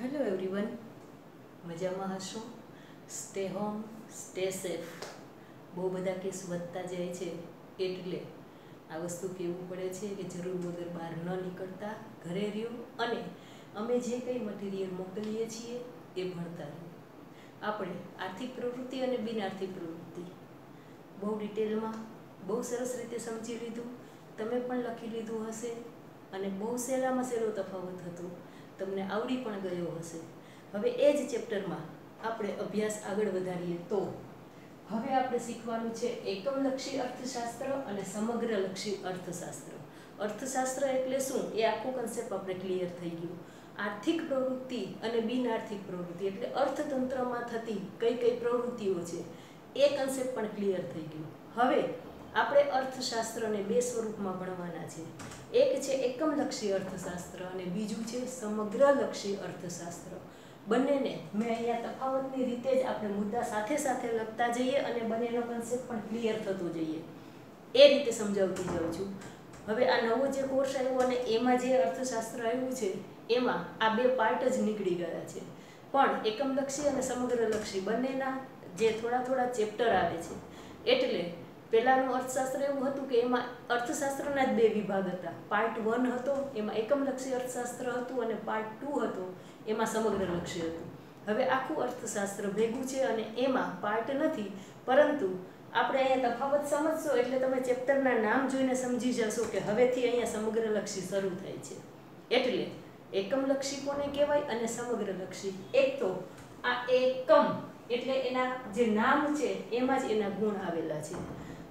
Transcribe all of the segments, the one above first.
Hello everyone, મજામાં હશો? Stay home, stay safe. બહુ બધા કેસ વધતા જાય છે, એટલે આ વસ્તુ કહેવું પડે છે કે જરૂર વગર બહાર ન નીકળતા, ઘરે રહ્યો અને અમે જે કંઈ મટીરિયલ મોકલીએ છીએ એ ભણતા રહ્યો. આપણે આર્થિક પ્રવૃત્તિ અને બિન આર્થિક પ્રવૃત્તિ બહુ ડિટેલમાં બહુ સરસ રીતે સમજી લીધું. તમે પણ લખી લીધું હશે અને બહુ સહેલામાં સહેલો તફાવત હતો, તમને આવડી પણ ગયો હશે. હવે એ જ ચેપ્ટરમાં આપણે અભ્યાસ આગળ વધારીએ તો હવે આપણે શીખવાનું છે એકમલક્ષી અર્થશાસ્ત્ર અને સમગ્રલક્ષી અર્થશાસ્ત્ર. અર્થશાસ્ત્ર એટલે શું એ આખું કન્સેપ્ટ આપણે ક્લિયર થઈ ગયું. આર્થિક પ્રવૃત્તિ અને બિન આર્થિક પ્રવૃત્તિ એટલે અર્થતંત્રમાં થતી કઈ કઈ પ્રવૃત્તિઓ છે એ કન્સેપ્ટ પણ ક્લિયર થઈ ગયું. હવે આપણે અર્થશાસ્ત્રને બે સ્વરૂપમાં ભણવાના છે. એક છે એકમલક્ષી અર્થશાસ્ત્ર અને બીજું છે સમગ્રલક્ષી અર્થશાસ્ત્ર. બંનેને મેં અહીંયા તફાવતની રીતે જ આપણે મુદ્દા સાથે સાથે લખતા જઈએ અને બંનેનો કન્સેપ્ટ પણ ક્લિયર થતો જઈએ એ રીતે સમજાવતી જાઉં છું. હવે આ નવો જે કોર્સ આવ્યો અને એમાં જે અર્થશાસ્ત્ર આવ્યું છે એમાં આ બે પાર્ટ જ નીકળી ગયા છે, પણ એકમલક્ષી અને સમગ્રલક્ષી બંનેના જે થોડા થોડા ચેપ્ટર આવે છે. એટલે પહેલાંનું અર્થશાસ્ત્ર એવું હતું કે એમાં અર્થશાસ્ત્રના જ બે વિભાગ હતા. પાર્ટ 1 હતો, એમાં એકમલક્ષી અર્થશાસ્ત્ર હતું અને પાર્ટ 2 હતો, એમાં સમગ્રલક્ષી હતું. હવે આખું અર્થશાસ્ત્ર ભેગું છે અને એમાં પાર્ટ નથી, પરંતુ આપણે અહીંયા તફાવત સમજશો એટલે તમે ચેપ્ટરના નામ જોઈને સમજી જશો કે હવેથી અહીંયા સમગ્રલક્ષી શરૂ થાય છે. એટલે એકમલક્ષી કોને કહેવાય અને સમગ્રલક્ષી. એક તો આ એકમ એટલે એના જે નામ છે એમાં જ એના ગુણ આવેલા છે.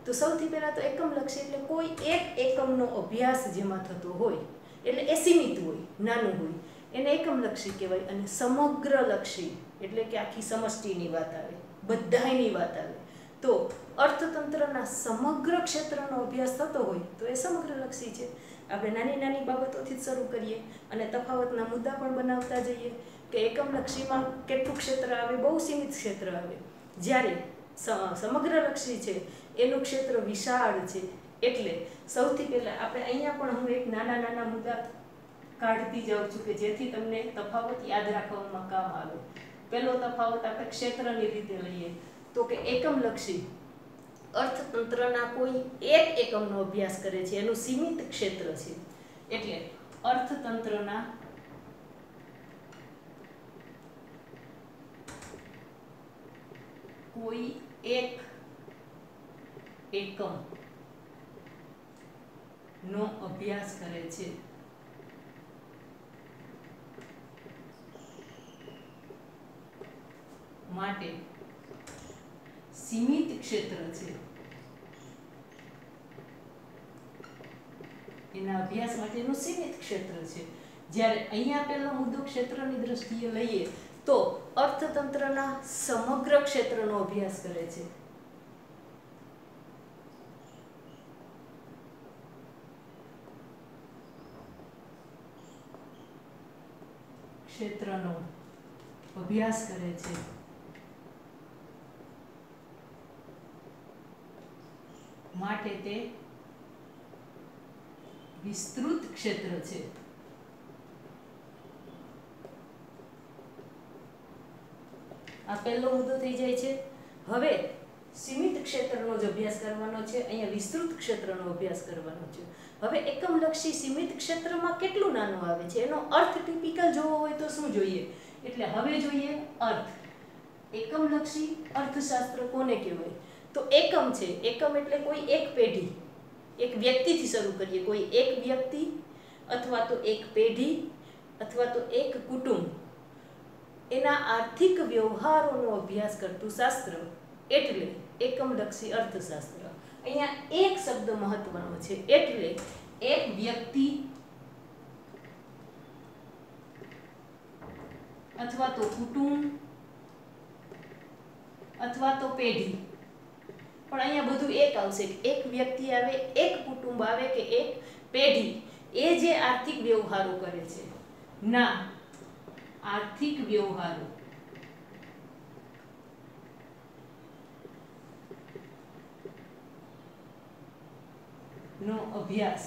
તો સૌથી પહેલાં તો એકમલક્ષી એટલે કોઈ એક એકમનો અભ્યાસ જેમાં થતો હોય, એટલે એ સીમિત હોય, નાનું હોય, એને એકમલક્ષી કહેવાય. અને સમગ્રલક્ષી એટલે કે આખી સમષ્ટિની વાત આવે, બધાયની વાત આવે. તો અર્થતંત્રના સમગ્ર ક્ષેત્રનો અભ્યાસ થતો હોય તો એ સમગ્રલક્ષી છે. આપણે નાની નાની બાબતોથી જ શરૂ કરીએ અને તફાવતના મુદ્દા પણ બનાવતા જઈએ કે એકમલક્ષીમાં કેટલું ક્ષેત્ર આવે, બહુ સીમિત ક્ષેત્ર આવે, જ્યારે સમગ્રલક્ષી છે એનું ક્ષેત્ર વિશાળ છે. એટલે સૌથી પહેલાં આપણે અહીંયા પણ હું એક નાના નાના મુદ્દા કાઢતી જાઉં છું કે જેથી તમને તફાવત યાદ રાખવામાં કામ આવે. પહેલો તફાવત આપણે ક્ષેત્રની રીતે લઈએ તો કે એકમલક્ષી અર્થતંત્રના કોઈ એક એકમનો અભ્યાસ કરે છે, એનું સીમિત ક્ષેત્ર છે. એટલે અર્થતંત્રના કોઈ એક એકમ નો અભ્યાસ કરે છે. માટે સીમિત ક્ષેત્ર છે. એના અભ્યાસ માટેનું સીમિત ક્ષેત્ર છે. જ્યારે અહીંયા પહેલો મુદ્દો ક્ષેત્રની દ્રષ્ટિએ લઈએ તો અર્થતંત્રના સમગ્ર ક્ષેત્રનો અભ્યાસ કરે છે. ક્ષેત્રનો અભ્યાસ કરે છે. માટે તે વિસ્તૃત ક્ષેત્ર છે. આ પહેલો મુદ્દો થઈ જાય છે. હવે સીમિત ક્ષેત્રનો જ અભ્યાસ કરવાનો છે, અહીંયા વિસ્તૃત ક્ષેત્રનો અભ્યાસ કરવાનો છે. હવે એકમલક્ષી સીમિત ક્ષેત્રમાં કેટલું નાનું આવે છે એનો અર્થ ટિપિકલ જોવો હોય તો શું જોઈએ? એટલે હવે જોઈએ અર્થ. એકમલક્ષી અર્થશાસ્ત્ર કોને કહેવાય? તો એકમ છે. એકમ એટલે કોઈ એક પેઢી, એક વ્યક્તિથી શરૂ કરીએ. કોઈ એક વ્યક્તિ અથવા તો એક પેઢી અથવા તો એક કુટુંબ, એના આર્થિક વ્યવહારોનો અભ્યાસ કરતું શાસ્ત્ર એટલે એકમલક્ષી અર્થશાસ્ત્ર. અહીંયા એક શબ્દ મહત્વનો છે, એટલે એક વ્યક્તિ અથવા તો કુટુંબ અથવા તો પેઢી. પણ અહીંયા બધું એક આવશે. એક વ્યક્તિ આવે, એક કુટુંબ આવે કે એક પેઢી, એ જે આર્થિક વ્યવહારો કરે છે ના આર્થિક વ્યવહારો નો અભ્યાસ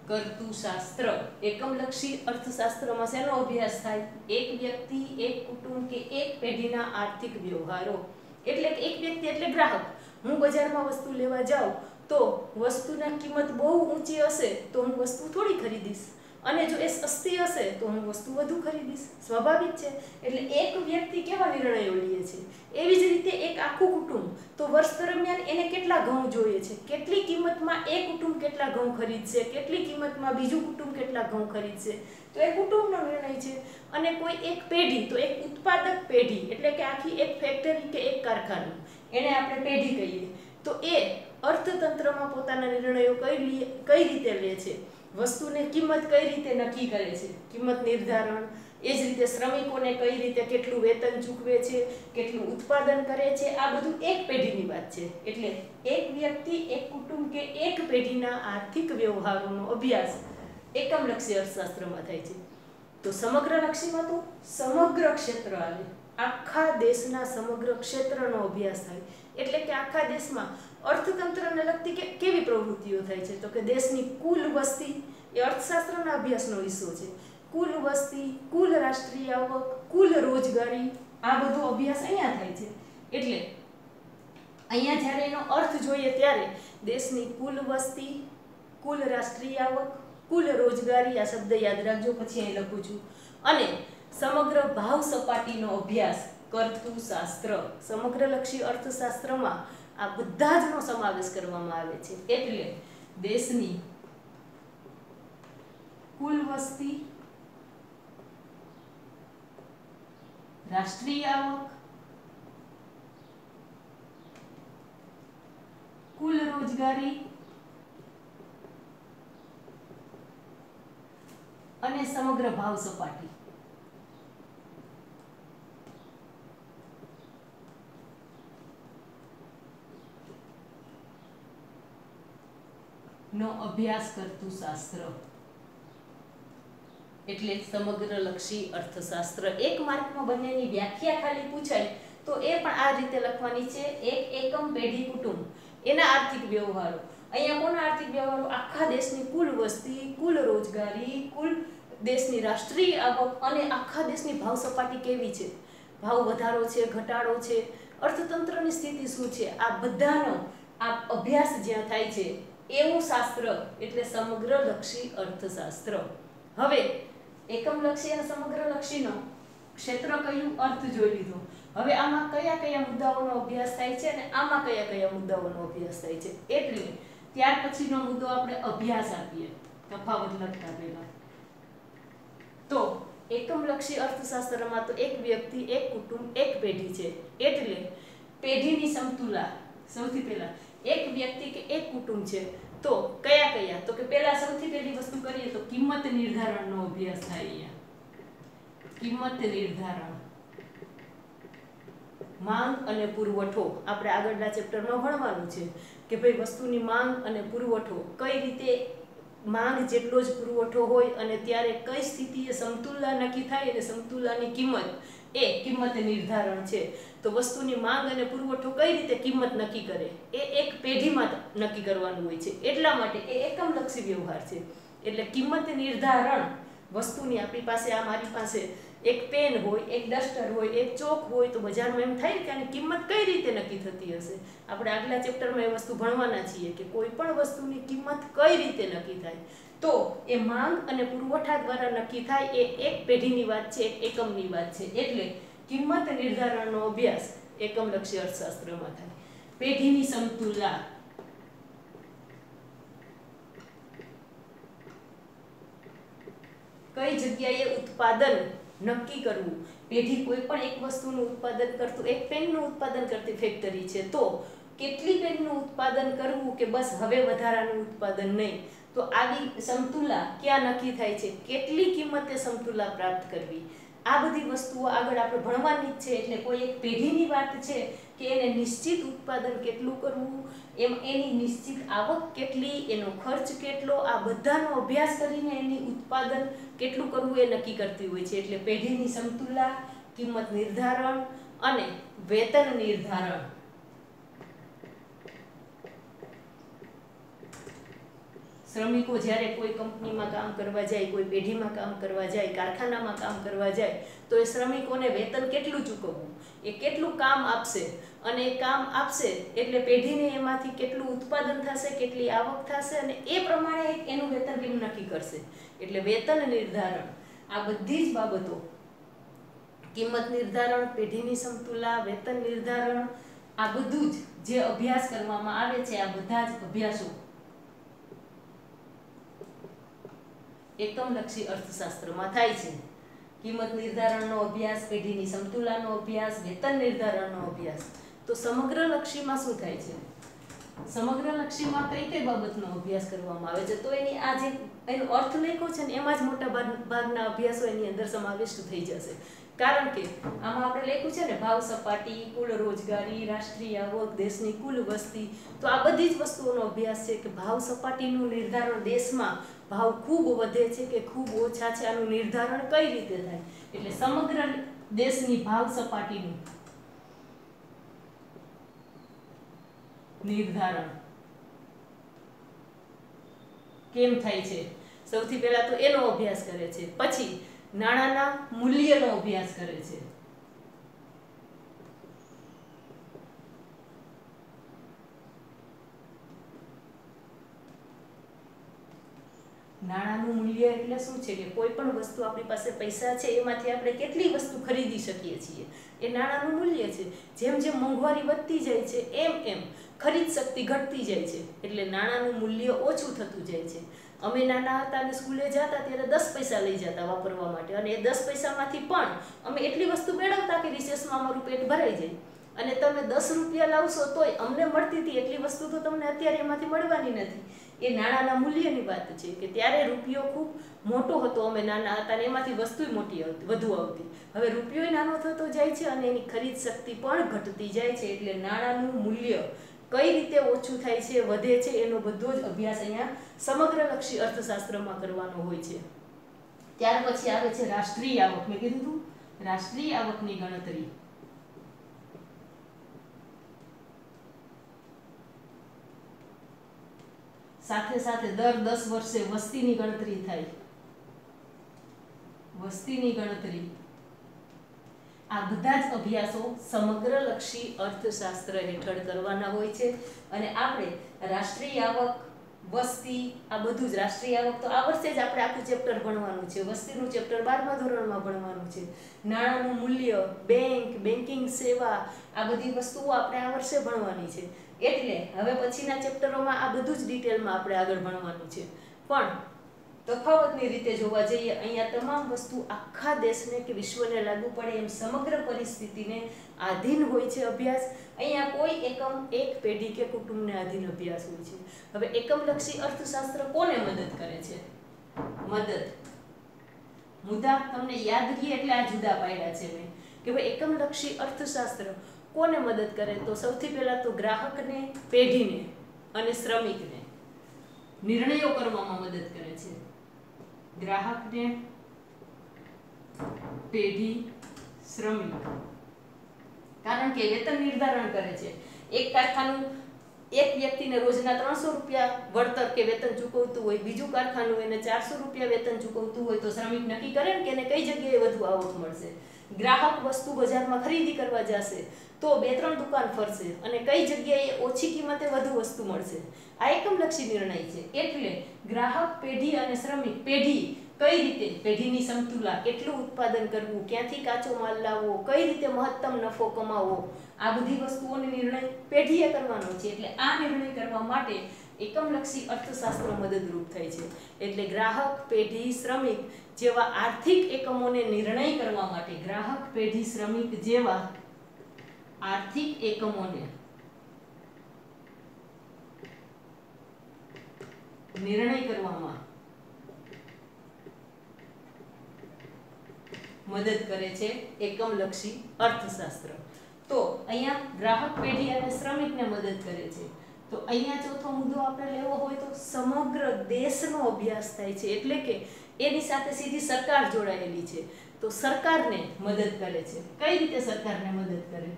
કરતું શાસ્ત્ર એકમલક્ષી અર્થશાસ્ત્રમાં શેનો અભ્યાસ થાય? એક વ્યક્તિ, એક કુટુંબ કે એક પેઢીના આર્થિક વ્યવહારો. એટલે કે એક વ્યક્તિ એટલે ગ્રાહક. હું બજારમાં વસ્તુ લેવા જાઉં તો વસ્તુની કિંમત બહુ ઊંચી હશે તો હું વસ્તુ થોડી ખરીદીશ, અને જો એ સસ્તી હશે તો હું વસ્તુ વધુ ખરીદીશ. સ્વાભાવિક છે. એટલે એક વ્યક્તિ કેવા નિર્ણયો લે છે, એવી જ રીતે એક આખું કુટુંબ તો વર્ષ દરમિયાન એને કેટલા ઘઉં જોઈએ છે, કેટલી કિંમતમાં એ કુટુંબ કેટલા ઘઉં ખરીદશે, કેટલી કિંમતમાં બીજું કુટુંબ કેટલા ઘઉં ખરીદશે, તો એ કુટુંબનો નિર્ણય છે. અને કોઈ એક પેઢી તો એક ઉત્પાદક પેઢી એટલે કે આખી એક ફેક્ટરી કે એક કારખાનું, એને આપણે પેઢી કહીએ, તો એ અર્થતંત્રમાં પોતાના નિર્ણયો કઈ રીતે લે છે, વસ્તુની કિંમત કઈ રીતે નક્કી કરે છે, કિંમત નિર્ધારણ, એ જ રીતે શ્રમિકોને કઈ રીતે કેટલું વેતન ચૂકવે છે, કેટલું ઉત્પાદન કરે છે, આ બધું એક પેઢીની વાત છે. એટલે એક વ્યક્તિ, એક કુટુંબ કે એક પેઢીના આર્થિક વ્યવહારોનો અભ્યાસ એકમલક્ષી અર્થશાસ્ત્રમાં થાય છે. તો સમગ્રલક્ષીમાં તો સમગ્ર ક્ષેત્ર આવે, આખા દેશના સમગ્ર ક્ષેત્રનો અભ્યાસ થાય. એટલે કે આખા દેશમાં અર્થતંત્રને લગતી કેવી પ્રવૃત્તિઓ થાય છે, તો કે દેશની કુલ વસ્તી એ અર્થશાસ્ત્રના અભ્યાસનો વિષય છે. કુલ વસ્તી, કુલ રાષ્ટ્રીય આવક, કુલ રોજગારી, આ બધો અભ્યાસ અહીંયા થાય છે. એટલે અહીંયા જ્યારે એનો અર્થ જોઈએ ત્યારે દેશની કુલ વસ્તી, કુલ રાષ્ટ્રીય આવક, કુલ રોજગારી, આ શબ્દ યાદ રાખજો, પછી અહીં લખું છું, અને સમગ્ર ભાવ સપાટીનો અભ્યાસ કરતું શાસ્ત્ર. સમગ્રલક્ષી અર્થશાસ્ત્રમાં આ બધા જનો સમાવેશ કરવામાં આવે છે. એટલે દેશની કુલ વસ્તી, રાષ્ટ્રીય આવક, કુલ રોજગારી અને સમગ્ર ભાવ સપાટી નો અભ્યાસ કરતું શાસ્ત્ર એટલે સમગ્રલક્ષી અર્થશાસ્ત્ર. એક માર્કમાં બંનેની વ્યાખ્યા ખાલી પૂછાય તો એ પણ આ રીતે લખવાની છે. એક એકમ પેઢી કુટુંબ, એના આર્થિક વ્યવહારો. અહીંયા કોના આર્થિક વ્યવહારો? આખા દેશની કુલ વસ્તી, કુલ રોજગારી, કુલ દેશની રાષ્ટ્રીય આવક અને આખા દેશની ભાવ સપાટી કેવી છે, ભાવ વધારો છે, ઘટાડો છે, અર્થતંત્રની સ્થિતિ શું છે, આ બધાનો આ અભ્યાસ જ્યાં થાય છે એવું શાસ્ત્ર એટલે સમગ્રલક્ષી અર્થશાસ્ત્ર. હવે એકમલક્ષી અને સમગ્રલક્ષીનો ક્ષેત્ર કયું, અર્થ જોઈ લીધો. હવે આમાં કયા કયા મુદ્દાઓનો અભ્યાસ થાય છે અને આમાં કયા કયા મુદ્દાઓનો અભ્યાસ થાય છે. એટલે ત્યાર પછીનો મુદ્દો આપણે અભ્યાસ આપીએ તફાવત લખતા પહેલા. તો એકમલક્ષી અર્થશાસ્ત્રમાં તો એક વ્યક્તિ, એક કુટુંબ, એક પેઢી છે. એટલે પેઢીની સમતુલા. સૌથી પહેલા એક વ્યક્તિ કે એક કુટુંબ છે તો કયા કયા, તો કે પહેલા સૌથી પહેલી વસ્તુ કરીએ તો કિંમત નિર્ધારણનો અભ્યાસ થાય. કિંમત નિર્ધારણ, માંગ અને પુરવઠો. આપણે આગળના ચેપ્ટરમાં ભણવાનું છે કે ભાઈ વસ્તુની માંગ અને પુરવઠો કઈ રીતે, માંગ જેટલો જ પુરવઠો હોય અને ત્યારે કઈ સ્થિતિએ સમતુલા નક્કી થાય અને સમતુલાની કિંમત એ કિંમત નિર્ધારણ છે. તો વસ્તુની માંગ અને પુરવઠો કઈ રીતે કિંમત નક્કી કરે એ એક પેઢીમાં નક્કી કરવાનું હોય છે. એટલા માટે એ એકમલક્ષી વ્યવહાર છે. એટલે કિંમત નિર્ધારણ વસ્તુની, આપણી પાસે આ મારી પાસે એક પેન હોય, એક ડસ્ટર હોય, એક ચોક હોય, તો બજારમાં એમ થાય કે આની કિંમત કઈ રીતે નક્કી થતી હશે. આપણે આગલા ચેપ્ટરમાં એ વસ્તુ ભણવાના છીએ કે કોઈ પણ વસ્તુની કિંમત કઈ રીતે નક્કી થાય. તો એ માંગ અને પુરવઠા દ્વારા નક્કી થાય એ એક પેઢીની વાત છે, એક એકમની વાત છે. એટલે કિંમત નિર્ધારણનો અભ્યાસ એકમલક્ષી અર્થશાસ્ત્રમાં થાય. પેઢીની સમતુલા, કઈ જગ્યાએ ઉત્પાદન નક્કી કરવું. પેઢી કોઈ પણ એક વસ્તુનું ઉત્પાદન કરતું, એક પેનનું ઉત્પાદન કરતી ફેક્ટરી છે તો કેટલી પેનનું ઉત્પાદન કરવું કે બસ હવે વધારાનું ઉત્પાદન નહીં. તો આવી સમતુલા ક્યાં નક્કી થાય છે, કેટલી કિંમતે સમતુલા પ્રાપ્ત કરવી. આ બધી વસ્તુઓ આગળ આપણે ભણવાની જ છે. એટલે કોઈ એક પેઢીની વાત છે કે એને નિશ્ચિત ઉત્પાદન કેટલું કરવું, એમ એની નિશ્ચિત આવક કેટલી, એનો ખર્ચ કેટલો, આ બધાનો અભ્યાસ કરીને એની ઉત્પાદન કેટલું કરવું એ નક્કી કરતી હોય છે. એટલે પેઢીની સમતુલા, કિંમત નિર્ધારણ અને વેતન નિર્ધારણ. શ્રમિકો જ્યારે કોઈ કંપનીમાં કામ કરવા જાય, કોઈ પેઢીમાં કામ કરવા જાય, કારખાનામાં કામ કરવા જાય, તો એ શ્રમિકોને વેતન કેટલું ચૂકવવું, એ કેટલું કામ આપશે, અને એ કામ આપશે એટલે પેઢીને એમાંથી કેટલું ઉત્પાદન થશે, કેટલી આવક થશે, અને એ પ્રમાણે એનું વેતન કેમ નક્કી કરશે. એટલે વેતન નિર્ધારણ, આ બધી જ બાબતો, કિંમત નિર્ધારણ, પેઢીની સમતુલા, વેતન નિર્ધારણ, આ બધું જ જે અભ્યાસ કરવામાં આવે છે, આ બધા જ અભ્યાસો એકમલક્ષી અર્થશાસ્ત્રમાં થાય છે. કિંમત નિર્ધારણનો અભ્યાસ, પેઢીની સમતુલાનો અભ્યાસ, વેતન નિર્ધારણનો અભ્યાસ. તો સમગ્ર લક્ષીમાં શું થાય છે? સમગ્ર લક્ષીમાં કઈ કઈ બાબતનો અભ્યાસ કરવામાં આવે છે? તો એની આ જે એનો અર્થ લખ્યો છે ને, એમાં જ મોટા ભાગના અભ્યાસો એની અંદર સમાવિષ્ટ થઈ જશે. કારણ કે આમાં આપણે લખ્યું છે ને, ભાવ સપાટી, કુલ રોજગારી, રાષ્ટ્રીય આવક, દેશની કુલ વસ્તી. તો આ બધી જ વસ્તુઓનો અભ્યાસ છે કે ભાવ સપાટીનું નિર્ધારણ, દેશમાં ભાવ ખૂબ વધે છે કે ખૂબ ઓછા છે, આનું નિર્ધારણ કઈ રીતે થાય. એટલે સમગ્ર દેશની ભાવ સપાટીનું નિર્ધારણ કેમ થાય છે? સૌથી પહેલા તો એનો અભ્યાસ કરે છે, પછી નાણાંના મૂલ્યનો અભ્યાસ કરે છે. નાણાંનું મૂલ્ય એટલે શું છે કે કોઈ પણ વસ્તુ, આપણી પાસે પૈસા છે એમાંથી આપણે કેટલી વસ્તુ ખરીદી શકીએ છીએ, એ નાણાંનું મૂલ્ય છે. જેમ જેમ મોંઘવારી વધતી જાય છે એમ એમ ખરીદ શક્તિ ઘટતી જાય છે, એટલે નાણાંનું મૂલ્ય ઓછું થતું જાય છે. અમે નાના હતા અને સ્કૂલે જતા ત્યારે 10 પૈસા લઈ જતા વાપરવા માટે, અને એ 10 પૈસામાંથી પણ અમે એટલી વસ્તુ મેળવતા કે રિસેસમાં અમારું પેટ ભરાઈ જાય. અને તમે 10 રૂપિયા લાવશો તોય અમને મળતી હતી એટલી વસ્તુ તો તમને અત્યારે એમાંથી મળવાની નથી. એ નાણાંના મૂલ્યની વાત છે કે ત્યારે રૂપિયો ખૂબ મોટો હતો, અમે નાના હતા અને એમાંથી વસ્તુય મોટી આવતી, વધુ આવતી. હવે રૂપિયોય નાનો થતો જાય છે અને એની ખરીદ શક્તિ પણ ઘટતી જાય છે. એટલે નાણાંનું મૂલ્ય કઈ રીતે ઓછું થાય છે, વધે છે, એનો બધો જ અભ્યાસ અહીંયા સમગ્રલક્ષી અર્થશાસ્ત્રમાં કરવાનો હોય છે. ત્યાર પછી આવે છે રાષ્ટ્રીય આવક. મેં કીધું હતું રાષ્ટ્રીય આવકની ગણતરી. સાથે સાથે દર 10 વર્ષે વસ્તીની ગણતરી થાય. વસ્તીની ગણતરી. આ બધા જ અભ્યાસો સમગ્રલક્ષી અર્થશાસ્ત્ર હેઠળ કરવાના હોય છે. અને આપણે રાષ્ટ્રીય આવક, વસ્તી, આ બધું જ રાષ્ટ્રીય આવક તો આ વર્ષે જ આપણે આખું ચેપ્ટર ભણવાનું છે. વસ્તીનું ચેપ્ટર 12મા ધોરણમાં ભણવાનું છે. નાણાંનું મૂલ્ય, બેંક, બેન્કિંગ સેવા, આ બધી વસ્તુઓ આપણે આ વર્ષે ભણવાની છે. એટલે હવે પછીના ચેપ્ટરોમાં આ બધું જ ડિટેલમાં આપણે આગળ ભણવાનું છે. પણ તફાવતની રીતે જોવા જઈએ, અહીંયા તમામ વસ્તુ આખા દેશને કે વિશ્વને લાગુ પડે એમ સમગ્ર પરિસ્થિતિને આધીન હોય છે અભ્યાસ. અહીંયા કોઈ એકમ, એક પેઢી કે કુટુંબને આધીન અભ્યાસ હોય છે. હવે એકમલક્ષી અર્થશાસ્ત્ર કોને મદદ કરે છે? મદદ, મુદ્દા તમને યાદ રહે એટલે આ જુદા પાડ્યા છે મેં કે ભાઈ એકમલક્ષી અર્થશાસ્ત્ર કોને મદદ કરે? તો સૌથી પહેલા તો ગ્રાહકને, પેઢીને અને શ્રમિકને નિર્ણયો કરવામાં મદદ કરે છે. ગ્રાહકને, પેઢી, શ્રમિક. કારણ કે વેતન નિર્ધારણ કરે છે. એક કારખાનું એક વ્યક્તિને રોજના 300 રૂપિયા વળતર કે વેતન ચૂકવતું હોય, બીજું કારખાનું એને 400 રૂપિયા વેતન ચૂકવતું હોય, તો શ્રમિક નક્કી કરે ને કે એને કઈ જગ્યાએ વધુ આવક મળશે. ગ્રાહક વસ્તુ બજારમાં ખરીદી કરવા જશે તો 2-3 દુકાન ફરશે અને કઈ જગ્યાએ ઓછી કિંમતે વધુ વસ્તુ મળશે. આ એકમલક્ષી નિર્ણય છે. એટલે ગ્રાહક, પેઢી અને શ્રમિક. પેઢી કઈ રીતે, પેઢીની સમતુલા, કેટલું ઉત્પાદન કરવું, ક્યાંથી કાચો માલ લાવવો, કઈ રીતે મહત્તમ નફો કમાવવો, આ બધી વસ્તુઓનો નિર્ણય પેઢીએ કરવાનો છે. એટલે આ નિર્ણય કરવા માટે એકમલક્ષી અર્થશાસ્ત્ર મદદરૂપ થાય છે. એટલે ગ્રાહક, પેઢી, શ્રમિક જેવા આર્થિક એકમોને નિર્ણય કરવા માટે, ગ્રાહક, પેઢી, શ્રમિક જેવા આર્થિક એકમોને નિર્ણય કરવામાં મદદ કરે છે એકમલક્ષી અર્થશાસ્ત્ર. તો અહીંયા ગ્રાહક, પેઢી અને શ્રમિકને મદદ કરે છે. તો અહીંયા ચોથો મુદ્દો આપણે લેવો હોય તો સમગ્ર દેશનો અભ્યાસ થાય છે. એટલે કે એની સાથે સીધી સરકાર જોડાયેલી છે. તો સરકારને મદદ કરે છે. કઈ રીતે સરકારને મદદ કરે?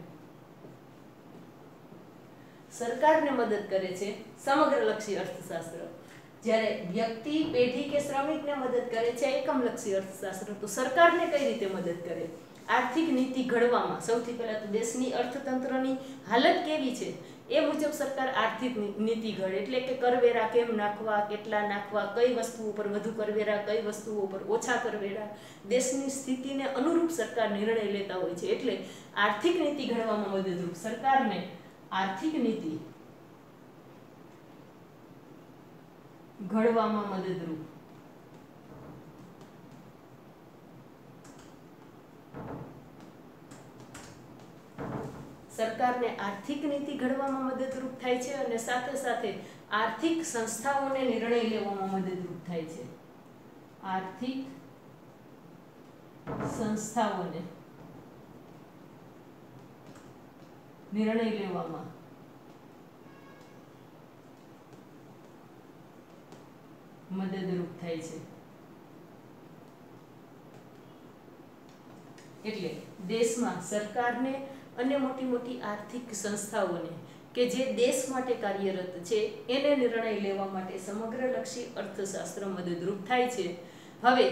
સરકારને મદદ કરે છે સમગ્રલક્ષી અર્થશાસ્ત્ર. જ્યારે વ્યક્તિ, પેઢી કે શ્રમિકને મદદ કરે છે એકમલક્ષી અર્થશાસ્ત્ર. તો સરકારને કઈ રીતે મદદ કરે? આર્થિક નીતિ ઘડવામાં સૌથી પહેલા તો દેશની અર્થતંત્રની હાલત કેવી છે એ મુજબ સરકાર આર્થિક નીતિ ઘડે. એટલે કે કરવેરા કેમ નાખવા, કેટલા નાખવા, કઈ વસ્તુ ઉપર વધુ કરવેરા, કઈ વસ્તુઓ ઉપર ઓછા કરવેરા, દેશની સ્થિતિને અનુરૂપ સરકાર નિર્ણય લેતા હોય છે. એટલે આર્થિક નીતિ ઘડવામાં મદદરૂપ સરકારને આર્થિક નીતિ ઘડવામાં મદદરૂપ સરકારને આર્થિક નીતિ ઘડવામાં મદદરૂપ થાય છે અને સાથે સાથે આર્થિક સંસ્થાઓને નિર્ણય લેવામાં મદદરૂપ થાય છે. આર્થિક સંસ્થાઓને નિર્ણય લેવામાં મદદરૂપ થાય છે. એટલે દેશમાં સરકારને અને મોટી મોટી આર્થિક સંસ્થાઓને કે જે દેશ માટે કાર્યરત છે એને નિર્ણય લેવા માટે સમગ્રલક્ષી અર્થશાસ્ત્ર મદદરૂપ થાય છે. હવે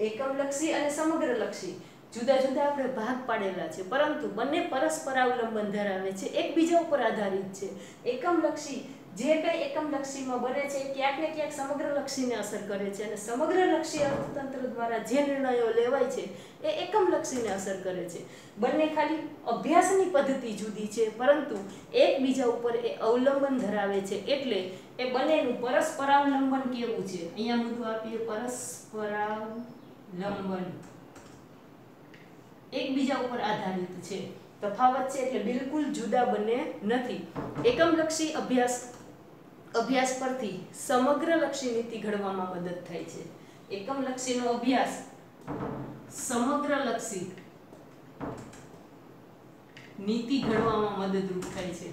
એકમલક્ષી અને સમગ્રલક્ષી જુદા જુદા આપણે ભાગ પાડેલા છે, પરંતુ બંને પરસ્પર અવલંબન ધરાવે છે, એકબીજા ઉપર આધારિત છે. એકમલક્ષી જે કંઈ એકમલક્ષીમાં બને છે ક્યાંક ને ક્યાંક સમગ્રલક્ષીને અસર કરે છે અને સમગ્રલક્ષી અર્થતંત્ર દ્વારા જે નિર્ણયો લેવાય છે એ એકમલક્ષીને અસર કરે છે. બંને ખાલી અભ્યાસની પદ્ધતિ જુદી છે, પરંતુ એકબીજા ઉપર એ અવલંબન ધરાવે છે. એટલે એ બંનેનું પરસ્પરાવલંબન કેવું છે અહીંયા મુદ્દો આપીએ. પરસ્પરાવલંબન એકબીજા ઉપર આધારિત છે, તફાવત છે, એટલે બિલકુલ જુદા બંને નથી. એકમલક્ષી અભ્યાસ પરથી સમગ્રલક્ષી નીતિ ઘડવામાં મદદ થાય છે. એકમલક્ષીનો અભ્યાસ સમગ્રલક્ષી નીતિ ઘડવામાં મદદરૂપ થાય છે.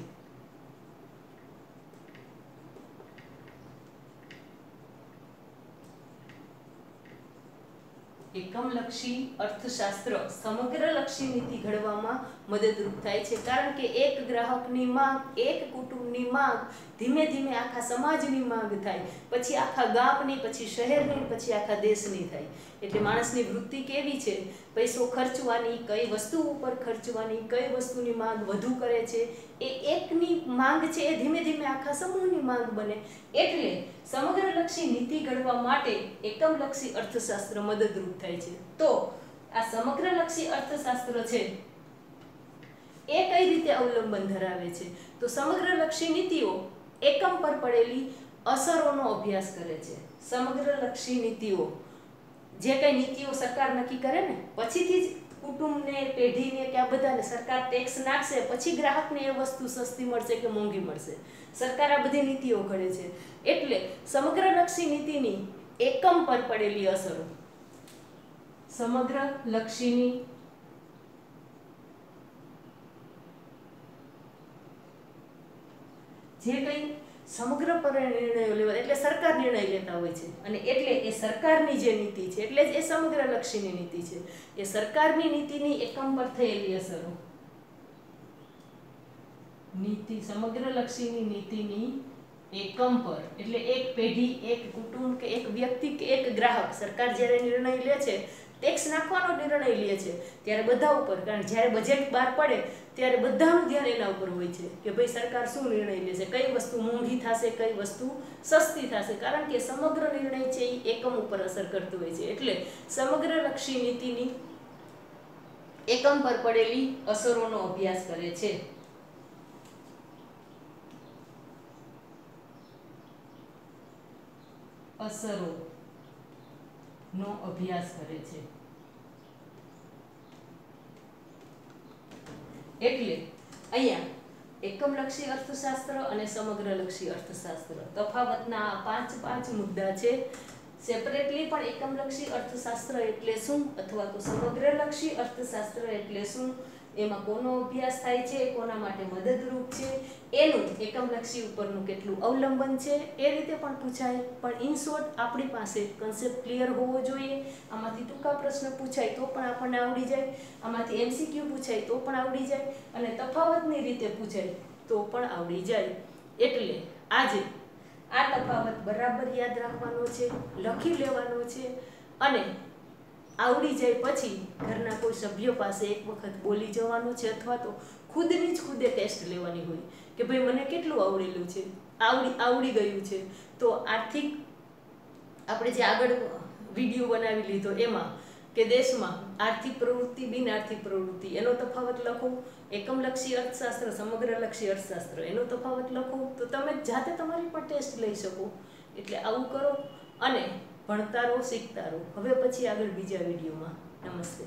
એકમલક્ષી અર્થશાસ્ત્ર સમગ્રલક્ષી નીતિ ઘડવામાં મદદરૂપ થાય છે, કારણ કે એક ગ્રાહકની માંગ, એક કુટુંબની માંગ ધીમે ધીમે આખા સમાજની માંગ થાય, પછી આખા ગામની, પછી શહેરની, પછી આખા દેશની થાય. એટલે માણસની વૃત્તિ કેવી છે, પૈસો ખર્ચવાની, કઈ વસ્તુ ઉપર ખર્ચવાની, કઈ વસ્તુની માંગ વધુ કરે છે, એ એકની માંગ છે એ ધીમે ધીમે આખા સમૂહની માંગ બને. એટલે સમગ્રલક્ષી નીતિ ઘડવા માટે એકમલક્ષી અર્થશાસ્ત્ર મદદરૂપ થાય છે. તો આ સમગ્રલક્ષી અર્થશાસ્ત્ર છે એ કઈ રીતે અવલંબન ધરાવે છે? તો સમગ્રલક્ષી નીતિઓ એકમ પર પડેલી અસરોનો અભ્યાસ કરે છે. સમગ્રલક્ષી નીતિઓ જે કઈ નીતિઓ સરકાર નક્કી કરે ને, પછીથી જ કુટુંબને, પેઢીને કે આ બધાને સરકાર ટેક્સ નાખશે, પછી ગ્રાહકને એ વસ્તુ સસ્તી મળશે કે મોંઘી મળશે. સરકાર આ બધી નીતિઓ ઘડે છે. એટલે સમગ્રલક્ષી નીતિની એકમ પર પડેલી અસરો, સમગ્રલક્ષીની જે કંઈ સમગ્ર પર નિર્ણયો લેવા, એટલે સરકાર નિર્ણય લેતા હોય છે, અને એટલે એ સરકારની જે નીતિ છે, એટલે જ એ સમગ્રલક્ષીની નીતિ છે. એ સરકારની નીતિની એકમ પર થયેલી અસરો, નીતિ સમગ્રલક્ષીની નીતિની એકમ પર, એટલે એક પેઢી, એક કુટુંબ કે એક વ્યક્તિ કે એક ગ્રાહક, સરકાર જ્યારે નિર્ણય લે છે, ટેક્સ નાખવાનો નિર્ણય લે છે, ત્યારે બધા ઉપર, કારણ જ્યારે બજેટ બહાર પડે ત્યારે બધાનું ધ્યાન એના ઉપર હોય છે કે ભાઈ સરકાર શું નિર્ણય લેશે, કઈ વસ્તુ મોંઘી થશે, કઈ વસ્તુ સસ્તી થશે, કારણ કે સમગ્ર નિર્ણય છે એ એકમ ઉપર અસર કરતો હોય છે. એટલે સમગ્રલક્ષી નીતિની એકમ પર પડેલી અસરોનો અભ્યાસ કરે છે. અસરોનો અભ્યાસ કરે છે. એટલે અહીંયા એકમલક્ષી અર્થશાસ્ત્ર અને સમગ્રલક્ષી અર્થશાસ્ત્ર તફાવતના 5 મુદ્દા છે. સેપરેટલી પણ એકમલક્ષી અર્થશાસ્ત્ર એટલે શું, અથવા તો સમગ્રલક્ષી અર્થશાસ્ત્ર એટલે શું, એમાં કોનો અભ્યાસ થાય છે, કોના માટે મદદરૂપ છે, એનું એકમલક્ષી ઉપરનું કેટલું અવલંબન છે, એ રીતે પણ પૂછાય. પણ ઇન શોર્ટ આપણી પાસે કન્સેપ્ટ ક્લિયર હોવો જોઈએ. આમાંથી ટૂંકા પ્રશ્ન પૂછાય તો પણ આપણને આવડી જાય, આમાંથી MCQ પૂછાય તો પણ આવડી જાય, અને તફાવતની રીતે પૂછાય તો પણ આવડી જાય. એટલે આજે આ તફાવત બરાબર યાદ રાખવાનો છે, લખી લેવાનો છે અને આવડી જાય પછી ઘરના કોઈ સભ્ય પાસે એક વખત બોલી જવાનું છે અથવા તો ખુદની જ ખુદે ટેસ્ટ લેવાની હોય કે ભાઈ મને કેટલું આવડેલું છે, આવડી ગયું છે. તો આર્થિક આપણે જે આગળ વિડીયો બનાવી લીધો એમાં કે દેશમાં આર્થિક પ્રવૃત્તિ બિન આર્થિક પ્રવૃત્તિ એનો તફાવત લખો, એકમલક્ષી અર્થશાસ્ત્ર સમગ્રલક્ષી અર્થશાસ્ત્ર એનો તફાવત લખો, તો તમે જાતે તમારી પણ ટેસ્ટ લઈ શકો. એટલે આવું કરો અને ભણતા રહો, શીખતા રહો. હવે પછી આગળ બીજા વિડીયોમાં. નમસ્તે.